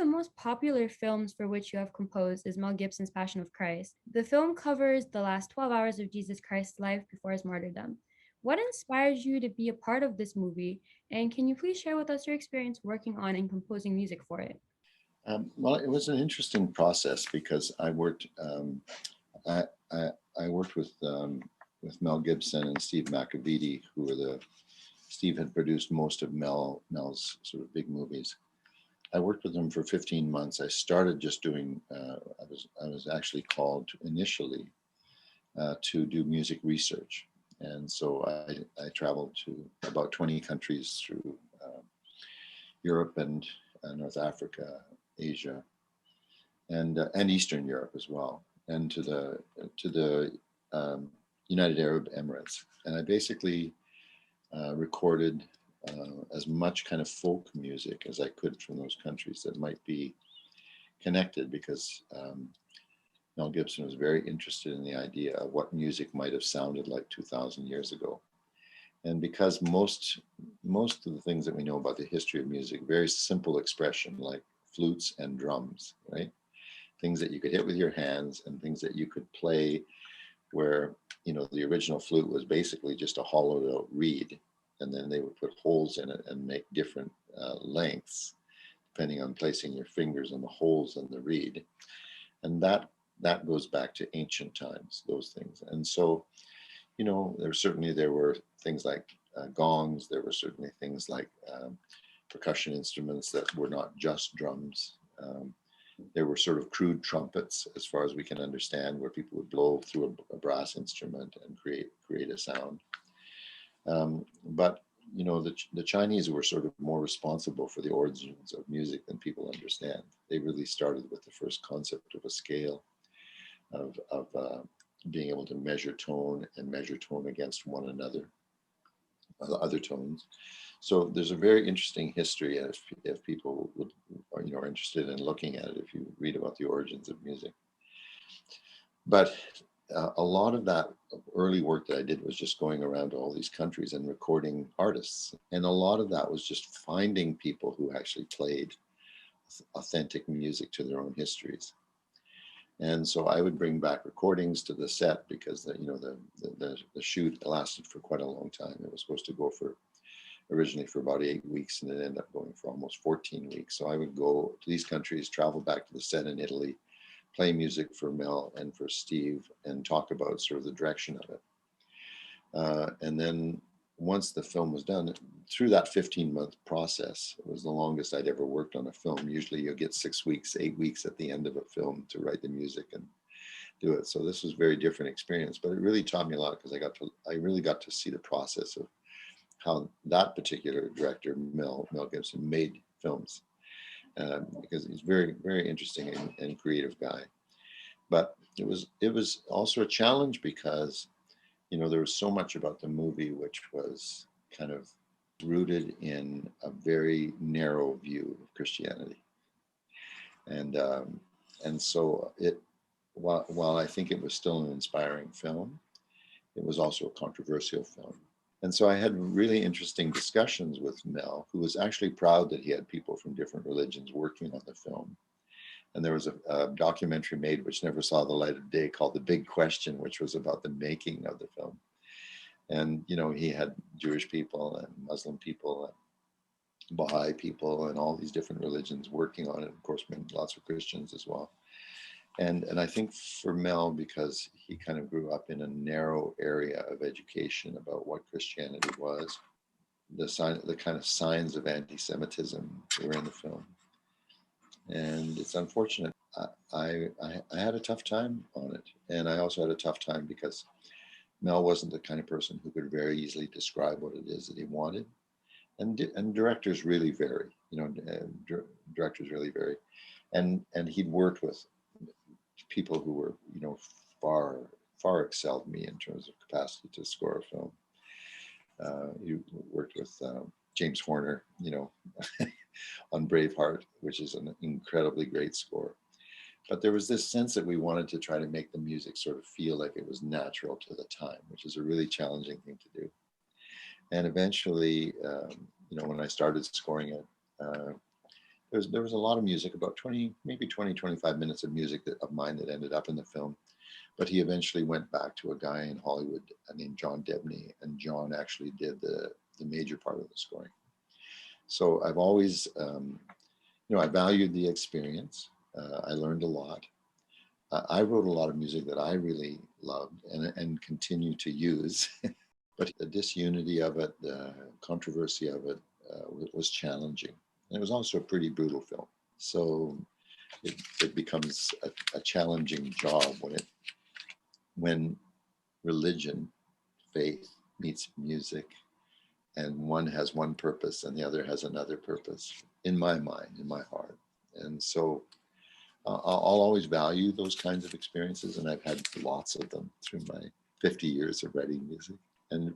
the most popular films for which you have composed is Mel Gibson's Passion of Christ. The film covers the last 12 hours of Jesus Christ's life before his martyrdom. What inspired you to be a part of this movie? And can you please share with us your experience working on and composing music for it? Well, it was an interesting process because I, I, I worked with Mel Gibson and Steve McAveety, who were Steve had produced most of Mel's sort of big movies. I worked with them for 15 months. I started just doing. I was actually called initially to do music research, and so I traveled to about 20 countries through Europe and North Africa, Asia, and Eastern Europe as well, and to the United Arab Emirates. And I basically recorded as much kind of folk music as I could from those countries that might be connected, because Mel Gibson was very interested in the idea of what music might have sounded like 2,000 years ago. And because most of the things that we know about the history of music, very simple expression like flutes and drums, right? Things that you could hit with your hands and things that you could play where, the original flute was basically just a hollowed out reed, and then they would put holes in it and make different lengths depending on placing your fingers in the holes in the reed. And that goes back to ancient times, those things. And so, there were things like gongs. There were certainly things like percussion instruments that were not just drums. There were sort of crude trumpets, as far as we can understand, where people would blow through a brass instrument and create a sound. But the Chinese were sort of more responsible for the origins of music than people understand. They really started with the first concept of a scale, of being able to measure tone against one another, other tones. So there's a very interesting history, if people are interested in looking at it, if you read about the origins of music. But a lot of that early work that I did was just going around to all these countries and recording artists. And a lot of that was just finding people who actually played authentic music to their own histories. And so I would bring back recordings to the set, because the shoot lasted for quite a long time. It was supposed to go originally for about 8 weeks, and it ended up going for almost 14 weeks. So I would go to these countries, travel back to the set in Italy, play music for Mel and for Steve, and talk about sort of the direction of it. And then once the film was done, through that 15-month process, it was the longest I'd ever worked on a film. Usually you'll get 6 weeks, 8 weeks at the end of a film to write the music and do it. So this was a very different experience, but it really taught me a lot, because I really got to see the process of how that particular director, Mel Gibson, made films, because he's very, very interesting and creative guy. But it was also a challenge, because there was so much about the movie which was kind of rooted in a very narrow view of Christianity, and so while I think it was still an inspiring film, it was also a controversial film. And so I had really interesting discussions with Mel, who was actually proud that he had people from different religions working on the film. And there was a documentary made which never saw the light of day, called The Big Question, which was about the making of the film. And, he had Jewish people and Muslim people and Baha'i people and all these different religions working on it. Of course, lots of Christians as well. And I think for Mel, because he kind of grew up in a narrow area of education about what Christianity was, the kind of signs of anti-Semitism were in the film. And it's unfortunate. I had a tough time on it. And I also had a tough time because Mel wasn't the kind of person who could very easily describe what it is that he wanted. And directors really vary, directors really vary. And he'd worked with people who were, far excelled me in terms of capacity to score a film. He worked with James Horner, on Braveheart, which is an incredibly great score. But there was this sense that we wanted to try to make the music sort of feel like it was natural to the time, which is a really challenging thing to do. And eventually, when I started scoring it, there was a lot of music, about 20, maybe 20, 25 minutes of music of mine that ended up in the film. But he eventually went back to a guy in Hollywood named John Debney, and John actually did the major part of the scoring. So I've always, I valued the experience. I learned a lot. I wrote a lot of music that I really loved and continue to use. But the disunity of it, the controversy of it, was challenging. And it was also a pretty brutal film. So it becomes a challenging job when religion, faith meets music, and one has one purpose and the other has another purpose, in my mind, in my heart. And so I'll always value those kinds of experiences, and I've had lots of them through my 50 years of writing music. And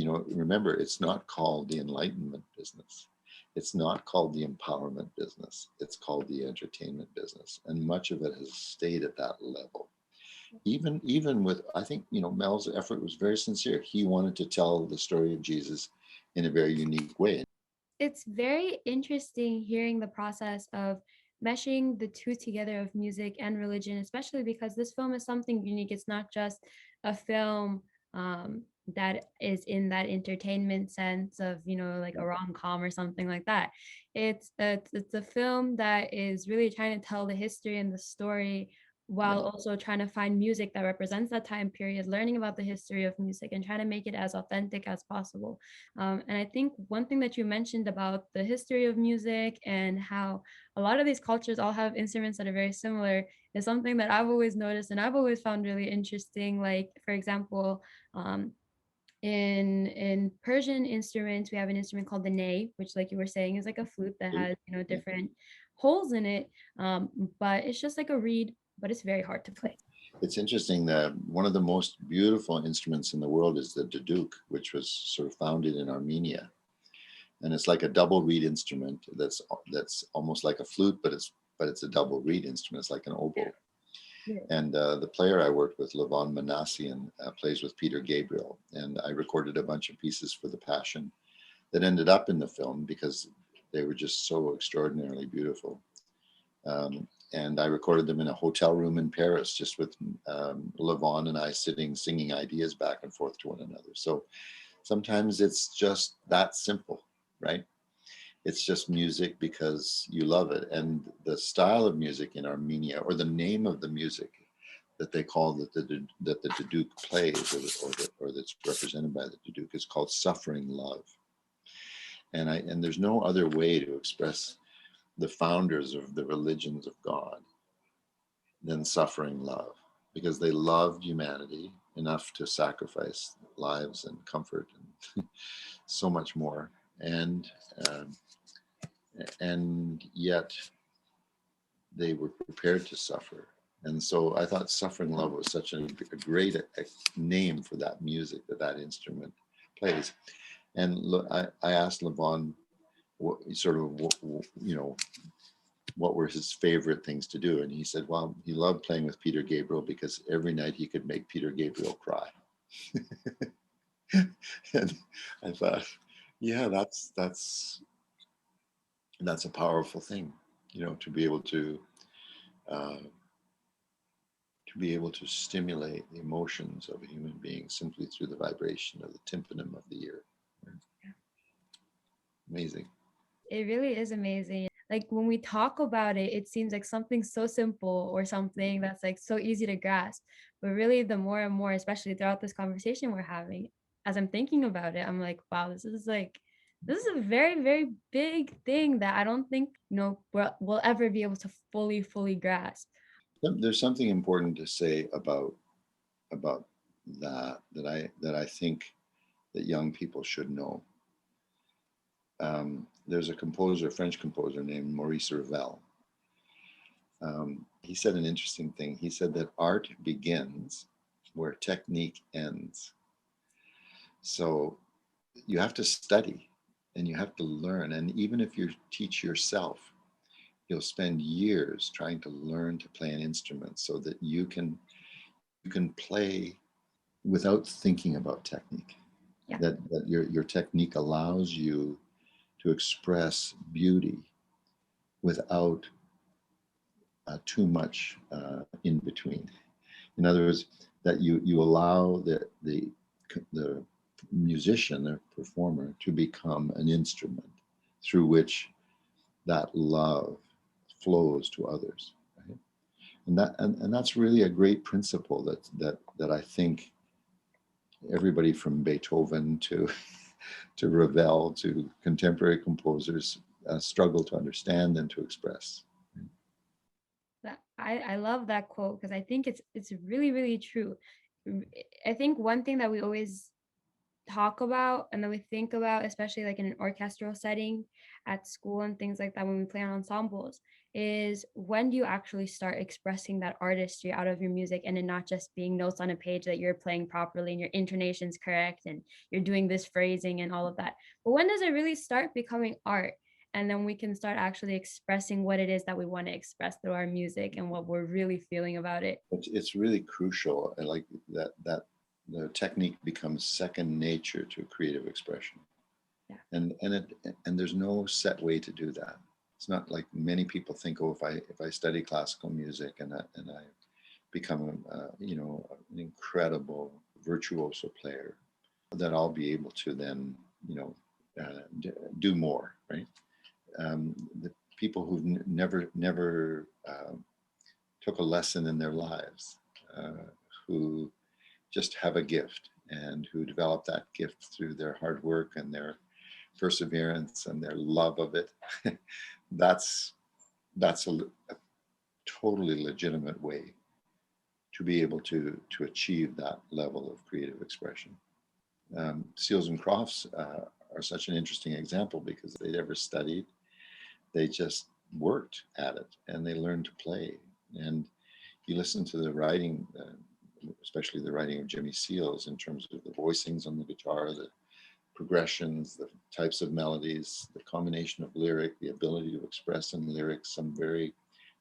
remember, it's not called the enlightenment business. It's not called the empowerment business. It's called the entertainment business, and much of it has stayed at that level. Even with, I think, Mel's effort was very sincere. He wanted to tell the story of Jesus in a very unique way. It's very interesting hearing the process of meshing the two together of music and religion, especially because this film is something unique. It's not just a film that is in that entertainment sense of, like a rom-com or something like that. It's a film that is really trying to tell the history and the story while also trying to find music that represents that time period, learning about the history of music and trying to make it as authentic as possible. And I think one thing that you mentioned about the history of music and how a lot of these cultures all have instruments that are very similar is something that I've always noticed and I've always found really interesting. Like, for example, in Persian instruments, we have an instrument called the ney, which, like you were saying, is like a flute that has, different holes in it. But it's just like a reed, but it's very hard to play. It's interesting that one of the most beautiful instruments in the world is the duduk, which was sort of founded in Armenia. And it's like a double reed instrument that's almost like a flute, but it's a double reed instrument. It's like an oboe. Yeah. And the player I worked with, Levon Manassian, plays with Peter Gabriel. And I recorded a bunch of pieces for The Passion that ended up in the film because they were just so extraordinarily beautiful. And I recorded them in a hotel room in Paris, just with Levon and I singing ideas back and forth to one another. So sometimes it's just that simple, right? It's just music because you love it. And the style of music in Armenia, or the name of the music that they call that the duduk plays, or that's represented by the duduk, is called Suffering Love. And there's no other way to express the founders of the religions of God than suffering love, because they loved humanity enough to sacrifice lives and comfort and so much more. And yet they were prepared to suffer. And so I thought Suffering Love was such a great name for that music that instrument plays. And look, I asked Levon what were his favorite things to do. And he said, well, he loved playing with Peter Gabriel because every night he could make Peter Gabriel cry. And I thought, yeah, that's a powerful thing, to be able to stimulate the emotions of a human being simply through the vibration of the tympanum of the ear. Amazing. It really is amazing. Like, when we talk about it, it seems like something so simple or something that's like so easy to grasp. But really, the more and more, especially throughout this conversation we're having, as I'm thinking about it, I'm like, wow, this is a very, very big thing that I don't think, we'll ever be able to fully grasp. There's something important to say about that I think that young people should know. There's a French composer named Maurice Ravel. He said an interesting thing. He said that art begins where technique ends. So you have to study and you have to learn. And even if you teach yourself, you'll spend years trying to learn to play an instrument so that you can play without thinking about technique. Yeah. That your technique allows you to express beauty without too much in between. In other words, that you allow the musician, the performer, to become an instrument through which that love flows to others. Right? And that's really a great principle that I think everybody from Beethoven to to Ravel to contemporary composers struggle to understand and to express. I love that quote because I think it's really really true. I think one thing that we always talk about and that we think about, especially like in an orchestral setting at school and things like that when we play on ensembles, is when do you actually start expressing that artistry out of your music and it not just being notes on a page that you're playing properly and your intonation's correct and you're doing this phrasing and all of that. But when does it really start becoming art? And then we can start actually expressing what it is that we want to express through our music and what we're really feeling about it. It's really crucial. I like that the technique becomes second nature to creative expression. Yeah. And there's no set way to do that. It's not like many people think, oh, if I study classical music and I become an incredible virtuoso player, that I'll be able to then do more, right? The people who've never took a lesson in their lives, who just have a gift and who develop that gift through their hard work and their perseverance and their love of it. that's a totally legitimate way to be able to achieve that level of creative expression. Seals and Crofts are such an interesting example because they never studied. They just worked at it and they learned to play. And you listen to the writing, especially the writing of Jimmy Seals, in terms of the voicings on the guitar, the progressions, the types of melodies, the combination of lyric, the ability to express in lyrics some very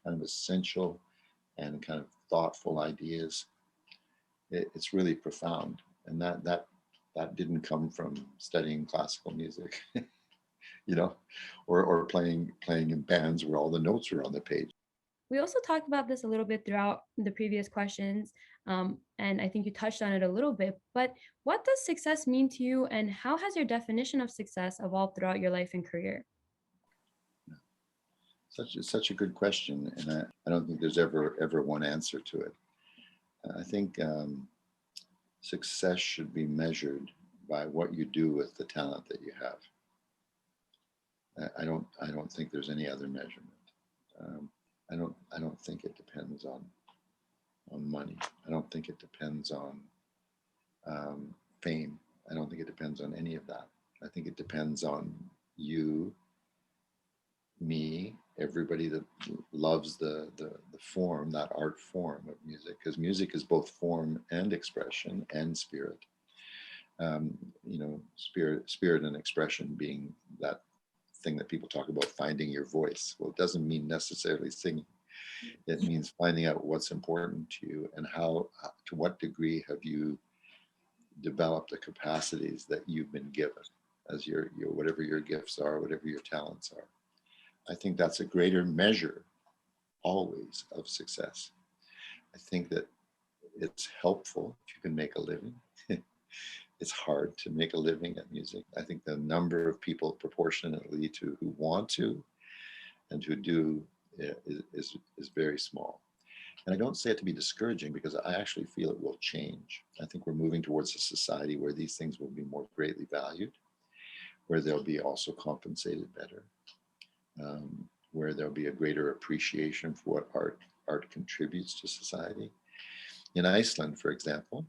kind of essential and kind of thoughtful ideas. It's really profound, and that didn't come from studying classical music, or playing in bands where all the notes are on the page. We also talked about this a little bit throughout the previous questions, and I think you touched on it a little bit. But what does success mean to you, and how has your definition of success evolved throughout your life and career? Such a good question, and I don't think there's ever one answer to it. I think success should be measured by what you do with the talent that you have. I don't think there's any other measurement. I don't think it depends on money. I don't think it depends on fame. I don't think it depends on any of that. I think it depends on you, me, everybody that loves the form, that art form of music, because music is both form and expression and spirit. Spirit and expression being that thing that people talk about, finding your voice. Well, it doesn't mean necessarily singing. It means finding out what's important to you and how, to what degree have you developed the capacities that you've been given as your whatever your gifts are, whatever your talents are. I think that's a greater measure always of success. I think that it's helpful if you can make a living. It's hard to make a living at music. I think the number of people proportionately to who want to and who do is very small. And I don't say it to be discouraging because I actually feel it will change. I think we're moving towards a society where these things will be more greatly valued, where they'll be also compensated better, where there'll be a greater appreciation for what art contributes to society. In Iceland, for example,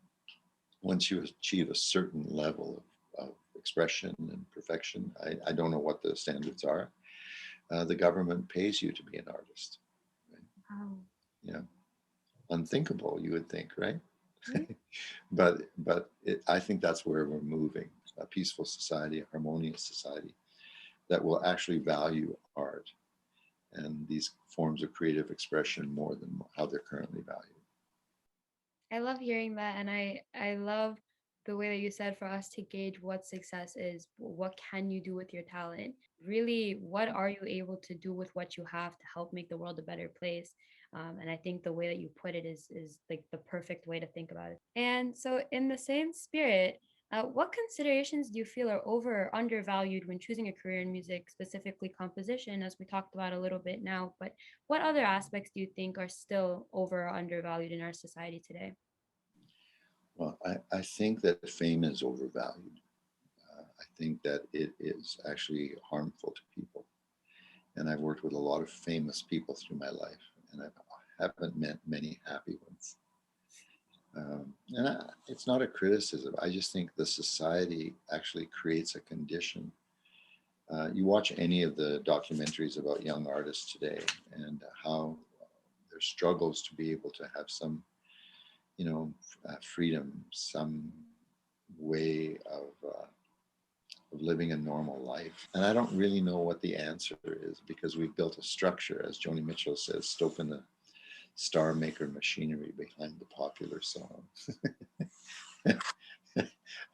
once you achieve a certain level of expression and perfection, I don't know what the standards are, the government pays you to be an artist. Right? Wow. Yeah, unthinkable, you would think, right? Mhm. but I think that's where we're moving, a peaceful society, a harmonious society that will actually value art and these forms of creative expression more than how they're currently valued. I love hearing that, and I love the way that you said, for us to gauge what success is, what can you do with your talent? Really, what are you able to do with what you have to help make the world a better place? And I think the way that you put it is like the perfect way to think about it. And so, in the same spirit, what considerations do you feel are over or undervalued when choosing a career in music, specifically composition, as we talked about a little bit now? But what other aspects do you think are still over or undervalued in our society today? Well, I think that fame is overvalued. I think that it is actually harmful to people. And I've worked with a lot of famous people through my life, and I haven't met many happy ones. It's not a criticism. I just think the society actually creates a condition. You watch any of the documentaries about young artists today and how their struggles to be able to have some, freedom, some way of living a normal life. And I don't really know what the answer is because we've built a structure, as Joni Mitchell says, stoking the star maker machinery behind the popular song.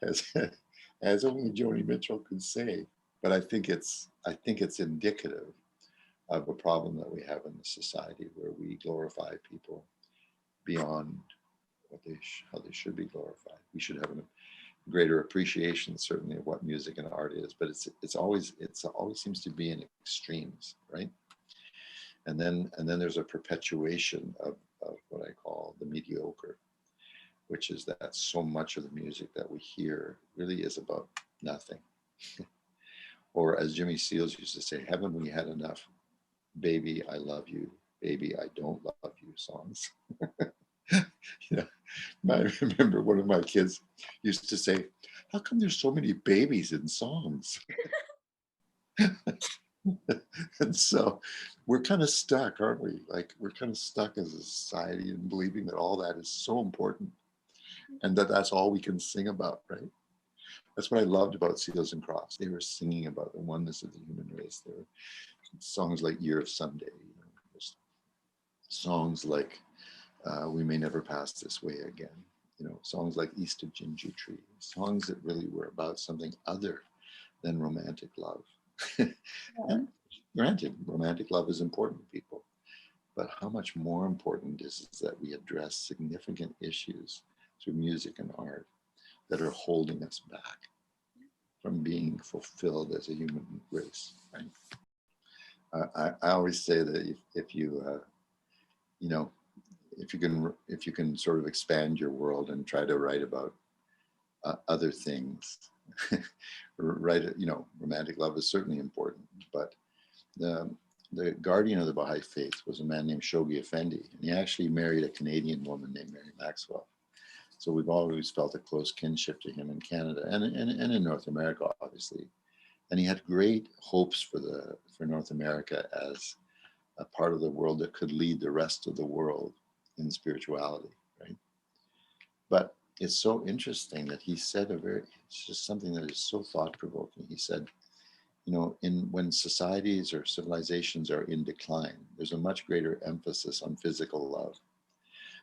as, as only Joni Mitchell could say. But I think it's indicative of a problem that we have in the society where we glorify people beyond how they should be glorified. We should have a greater appreciation, certainly, of what music and art is. But it's always seems to be in extremes, right? And then there's a perpetuation of what I call the mediocre, which is that so much of the music that we hear really is about nothing. Or as Jimmy Seals used to say, haven't we had enough baby, I love you, baby, I don't love you songs? Yeah. I remember one of my kids used to say, how come there's so many babies in songs? And so we're kind of stuck, aren't we? Like we're kind of stuck as a society in believing that all that is so important and that that's all we can sing about, right? That's what I loved about Seals and Crofts. They were singing about the oneness of the human race. There were songs like Year of Sunday, songs like We May Never Pass This Way Again, songs like East of Ginger Tree, songs that really were about something other than romantic love. And granted, romantic love is important to people, but how much more important is that we address significant issues through music and art that are holding us back from being fulfilled as a human race. Right? I always say that if you know, if you can sort of expand your world and try to write about other things, right? Romantic love is certainly important, but the guardian of the Baha'i faith was a man named Shoghi Effendi, and he actually married a Canadian woman named Mary Maxwell. So we've always felt a close kinship to him in Canada and in North America, obviously. And he had great hopes for North America as a part of the world that could lead the rest of the world in spirituality, right? But it's so interesting that he said it's just something that is so thought provoking. He said, when societies or civilizations are in decline, there's a much greater emphasis on physical love.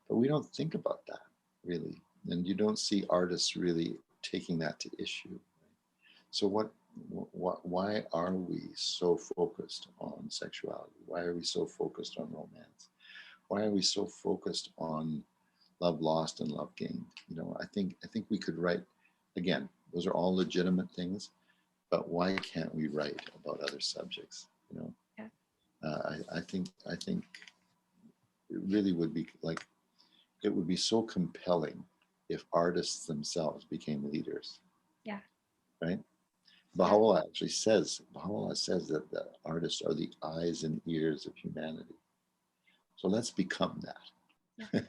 But we don't think about that really. And you don't see artists really taking that to issue. So why are we so focused on sexuality? Why are we so focused on romance? Why are we so focused on love lost and love gained? I think we could write, again, those are all legitimate things, but why can't we write about other subjects? Yeah. I think it really would be like, it would be so compelling if artists themselves became leaders. Yeah. Right? Yeah. Baha'u'llah says that the artists are the eyes and ears of humanity. So let's become that. Yeah.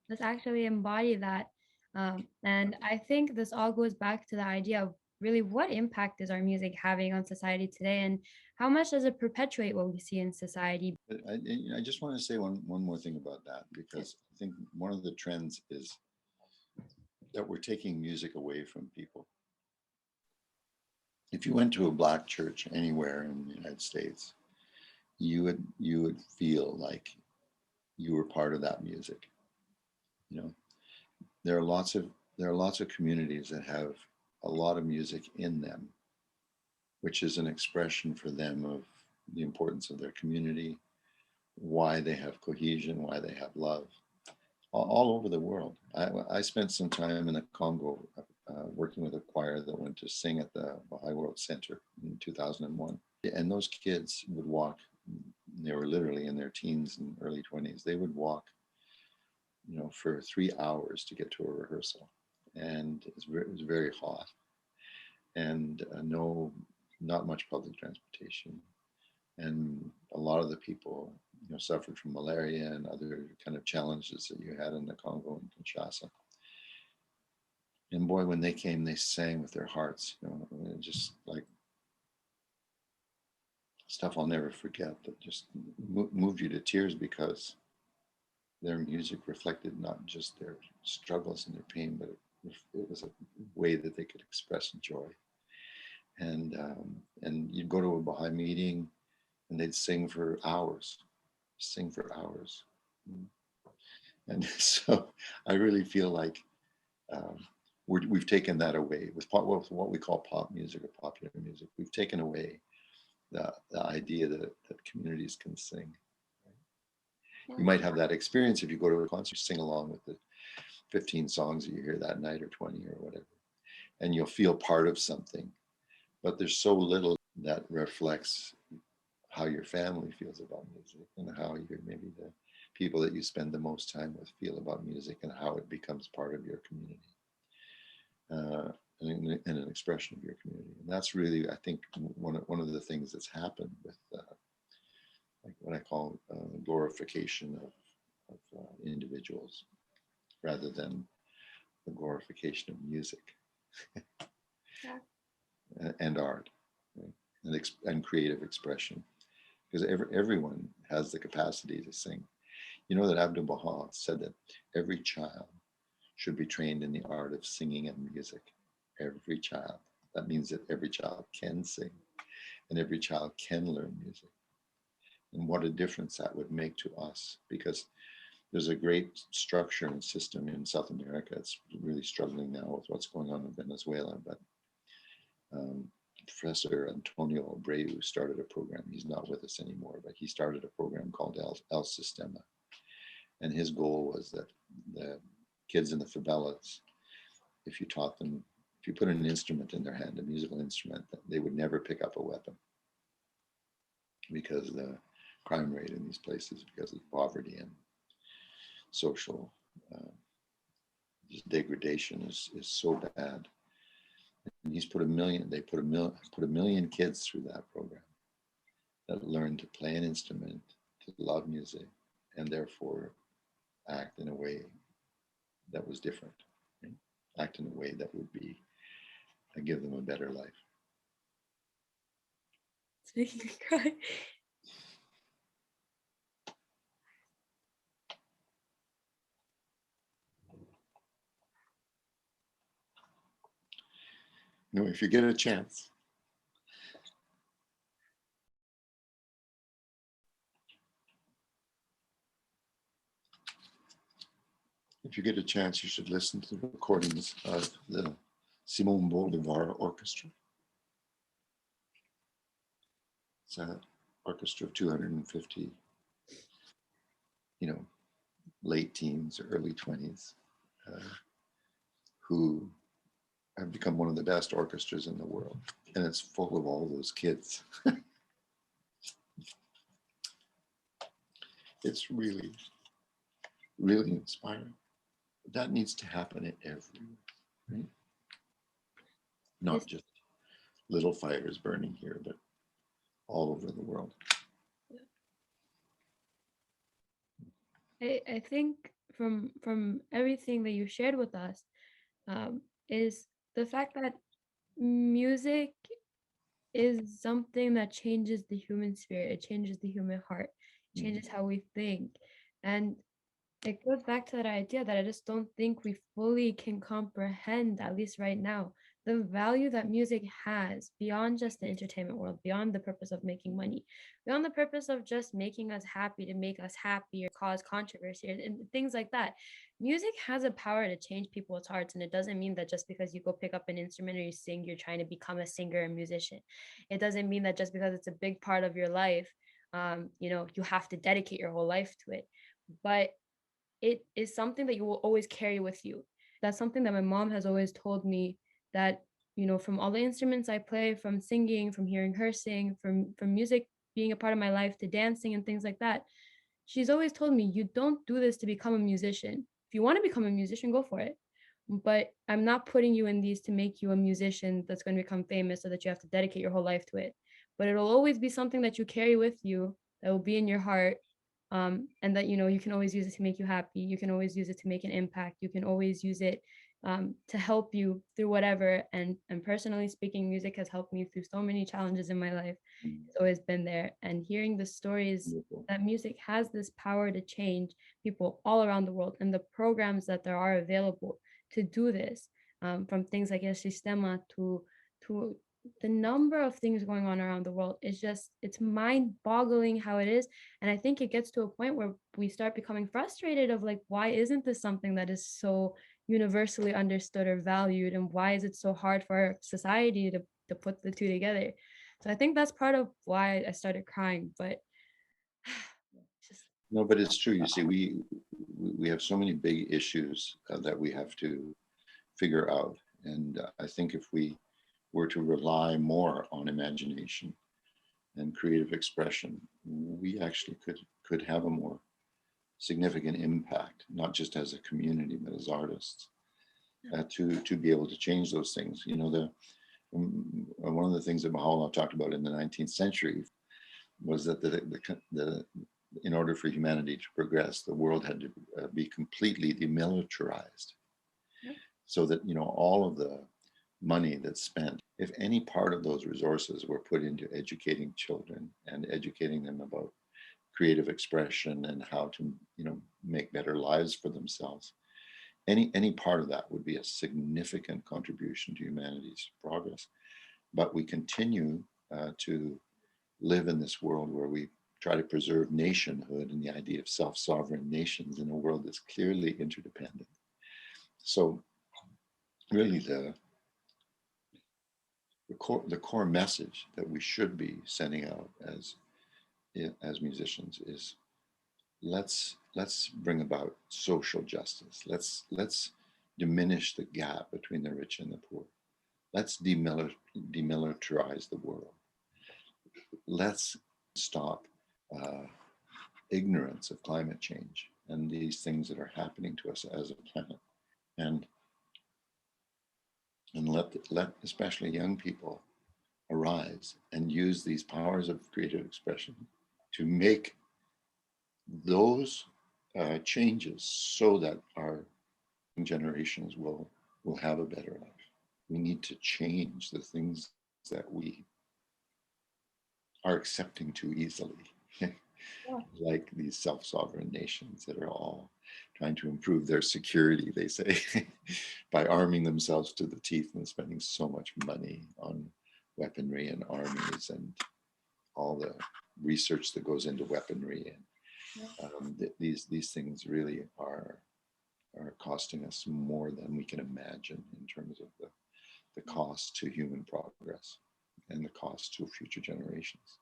Let's actually embody that. And I think this all goes back to the idea of really what impact is our music having on society today, and how much does it perpetuate what we see in society? But I just want to say one more thing about that, because I think one of the trends is that we're taking music away from people. If you went to a black church anywhere in the United States, you would feel like you were part of that music. There are lots of there are lots of communities that have a lot of music in them, which is an expression for them of the importance of their community, why they have cohesion, why they have love, all over the world. I spent some time in the Congo working with a choir that went to sing at the Baha'i World Center in 2001. And those kids would walk, they were literally in their teens and early 20s. They would walk, for 3 hours to get to a rehearsal. And it was very hot and not much public transportation. And a lot of the people, suffered from malaria and other kind of challenges that you had in the Congo and Kinshasa. And boy, when they came, they sang with their hearts, just like stuff I'll never forget that just moved you to tears because their music reflected not just their struggles and their pain, but it was a way that they could express joy. And you'd go to a Baha'i meeting and they'd sing for hours. And so I really feel like um, we've taken that away with what we call pop music or popular music. We've taken away the idea that communities can sing. Yeah. You might have that experience if you go to a concert, sing along with the 15 songs that you hear that night or 20 or whatever, and you'll feel part of something. But there's so little that reflects how your family feels about music and how maybe the people that you spend the most time with feel about music and how it becomes part of your community and an expression of your community. And that's really, I think, one of the things that's happened with like what I call glorification of individuals rather than the glorification of music Yeah. and art, right? And creative expression, because everyone has the capacity to sing. You know that Abdul Baha said that every child should be trained in the art of singing and music. Every child. That means that every child can sing and every child can learn music. And what a difference that would make to us, because there's a great structure and system in South America. It's really struggling now with what's going on in Venezuela. But Professor Antonio Abreu started a program. He's not with us anymore, but he started a program called El Sistema. And his goal was that the kids in the favelas, if you taught them, if you put an instrument in their hand, a musical instrument, they would never pick up a weapon because the crime rate in these places, because of poverty and social degradation is so bad. And he's put put a million kids through that program that learned to play an instrument, to love music, and therefore act in a way that was different, right? Act in a way that would be give them a better life. It's making me cry. If you get a chance, you should listen to the recordings of the Simon Bolivar Orchestra. It's an orchestra of 250, late teens, early 20s, who have become one of the best orchestras in the world. And it's full of all those kids. It's really, really inspiring. That needs to happen everywhere, right? Not just little fires burning here, but all over the world. I think from everything that you shared with us, is the fact that music is something that changes the human spirit. It changes the human heart. It changes how we think, and it goes back to that idea that I just don't think we fully can comprehend, at least right now, the value that music has beyond just the entertainment world, beyond the purpose of making money, beyond the purpose of just making us happy to make us happy or cause controversy and things like that. Music has a power to change people's hearts, and it doesn't mean that just because you go pick up an instrument or you sing, you're trying to become a singer or musician. It doesn't mean that just because it's a big part of your life, you have to dedicate your whole life to it. But it is something that you will always carry with you. That's something that my mom has always told me that, from all the instruments I play, from singing, from hearing her sing, from music being a part of my life to dancing and things like that. She's always told me, "You don't do this to become a musician. If you wanna become a musician, go for it. But I'm not putting you in these to make you a musician that's gonna become famous so that you have to dedicate your whole life to it. But it'll always be something that you carry with you, that will be in your heart, and that, you can always use it to make you happy. You can always use it to make an impact. You can always use it, to help you through whatever." And personally speaking, music has helped me through so many challenges in my life. Mm, It's always been there, and hearing the stories wonderful. that music has this power to change people all around the world, and the programs that there are available to do this, from things like El Sistema to the number of things going on around the world, is just it's mind-boggling how it is. And I think it gets to a point where we start becoming frustrated of like, why isn't this something that is so universally understood or valued, and why is it so hard for our society to put the two together? So I think that's part of why I started crying, but just No, but it's true. You see, we have so many big issues that we have to figure out, and I think if we were to rely more on imagination and creative expression, we actually could have a more significant impact, not just as a community, but as artists, to be able to change those things. One of the things that Baha'u'llah talked about in the 19th century was that in order for humanity to progress, the world had to be completely demilitarized, yeah. so that all of the money that's spent, if any part of those resources were put into educating children and educating them about creative expression and how to make better lives for themselves, any part of that would be a significant contribution to humanity's progress. But we continue to live in this world where we try to preserve nationhood and the idea of self-sovereign nations in a world that's clearly interdependent. So really the core message that we should be sending out as musicians is, let's bring about social justice. Let's diminish the gap between the rich and the poor. Let's demilitarize the world. Let's stop uh, ignorance of climate change and these things that are happening to us as a planet, and let especially young people arise and use these powers of creative expression to make those changes so that our generations will have a better life. We need to change the things that we are accepting too easily, Yeah. like these self-sovereign nations that are all trying to improve their security, they say, by arming themselves to the teeth and spending so much money on weaponry and armies and all the research that goes into weaponry. Yeah. And these things really are costing us more than we can imagine in terms of the cost to human progress and the cost to future generations.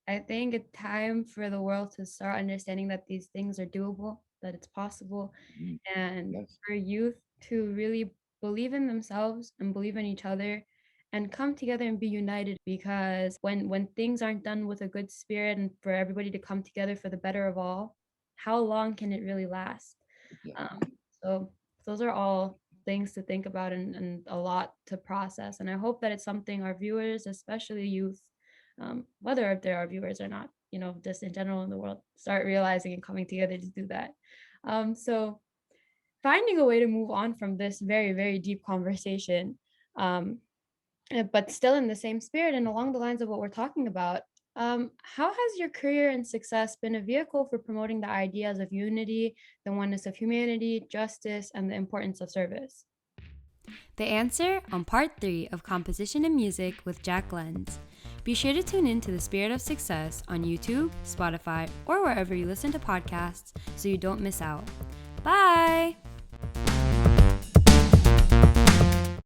I think it's time for the world to start understanding that these things are doable, that it's possible, Mhm. and Yes. for youth to really believe in themselves and believe in each other and come together and be united, because when things aren't done with a good spirit and for everybody to come together for the better of all, how long can it really last? Yeah. So those are all things to think about, and a lot to process. And I hope that it's something our viewers, especially youth, whether there are viewers or not, just in general in the world, start realizing and coming together to do that. So finding a way to move on from this very, very deep conversation, um, but still in the same spirit and along the lines of what we're talking about. How has your career and success been a vehicle for promoting the ideas of unity, the oneness of humanity, justice, and the importance of service? The answer on part 3 of Composition and Music with Jack Lenz. Be sure to tune in to The Spirit of Success on YouTube, Spotify, or wherever you listen to podcasts so you don't miss out. Bye!